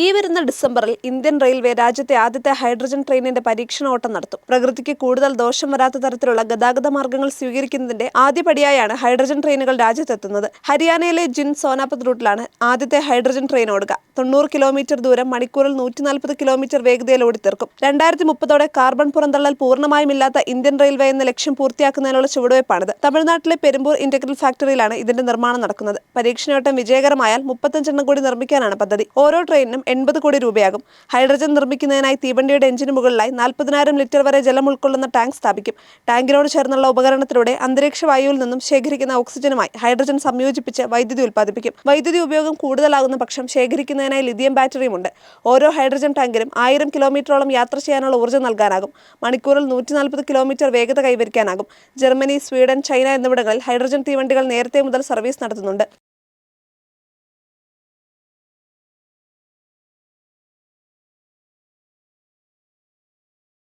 ഈ വരുന്ന ഡിസംബറിൽ ഇന്ത്യൻ റെയിൽവേ രാജ്യത്തെ ആദ്യത്തെ ഹൈഡ്രജൻ ട്രെയിനിന്റെ പരീക്ഷണ ഓട്ടം നടത്തും. പ്രകൃതിക്ക് കൂടുതൽ ദോഷം വരാത്ത തരത്തിലുള്ള ഗതാഗത മാർഗ്ഗങ്ങൾ സ്വീകരിക്കുന്നതിന്റെ ആദ്യപടിയായാണ് ഹൈഡ്രജൻ ട്രെയിനുകൾ രാജ്യത്തെത്തുന്നത്. ഹരിയാനയിലെ ജിൻ സോനാപത് റൂട്ടിലാണ് ആദ്യത്തെ ഹൈഡ്രജൻ ട്രെയിൻ ഓടുക. 90 കിലോമീറ്റർ ദൂരം മണിക്കൂറിൽ 140 കിലോമീറ്റർ വേഗതയിൽ ഓടിത്തീർക്കും. 2030 കാർബൺ പുറന്തള്ളൽ പൂർണ്ണമായും ഇല്ലാത്ത ഇന്ത്യൻ റെയിൽവേ എന്ന ലക്ഷ്യം പൂർത്തിയാക്കുന്നതിനുള്ള ചുവടുവയ്പ്പാണിത്. തമിഴ്നാട്ടിലെ പെരുമ്പൂർ ഇന്റഗ്രൽ ഫാക്ടറിയിലാണ് ഇതിന്റെ നിർമ്മാണം നടക്കുന്നത്. പരീക്ഷണയോട്ടം വിജയകരമായാൽ 35 എണ്ണം കൂടി നിർമ്മിക്കാനാണ് പദ്ധതി. ഓരോ ട്രെയിനിനും 80 കോടി രൂപയാകും. ഹൈഡ്രജൻ നിർമ്മിക്കുന്നതിനായി തീവണ്ടിയുടെ എഞ്ചിന് മുകളിലായി 40,000 ലിറ്റർ വരെ ജലം ഉൾക്കൊള്ളുന്ന ടാങ്ക് സ്ഥാപിക്കും. ടാങ്കിനോട് ചേർന്നുള്ള ഉപകരണത്തിലൂടെ അന്തരീക്ഷ വായുവിൽ നിന്നും ശേഖരിക്കുന്ന ഓക്സിജനുമായി ഹൈഡ്രജൻ സംയോജിപ്പിച്ച് വൈദ്യുതി ഉൽപ്പാദിപ്പിക്കും. വൈദ്യുതി ഉപയോഗം കൂടുതലാകുന്ന പക്ഷം ശേഖരിക്കുന്നതിനായി ലിഥിയം ബാറ്ററിയുമുണ്ട്. ഓരോ ഹൈഡ്രജൻ ടാങ്കിനും 1000 കിലോമീറ്ററോളം യാത്ര ചെയ്യാനുള്ള ഊർജ്ജം നൽകാനാകും. മണിക്കൂറിൽ 140 കിലോമീറ്റർ വേഗത കൈവരിക്കാനാകും. ജർമ്മനി, സ്വീഡൻ, ചൈന എന്നിവിടങ്ങളിൽ ഹൈഡ്രജൻ തീവണ്ടികൾ നേരത്തെ മുതൽ സർവീസ് നടത്തുന്നുണ്ട്.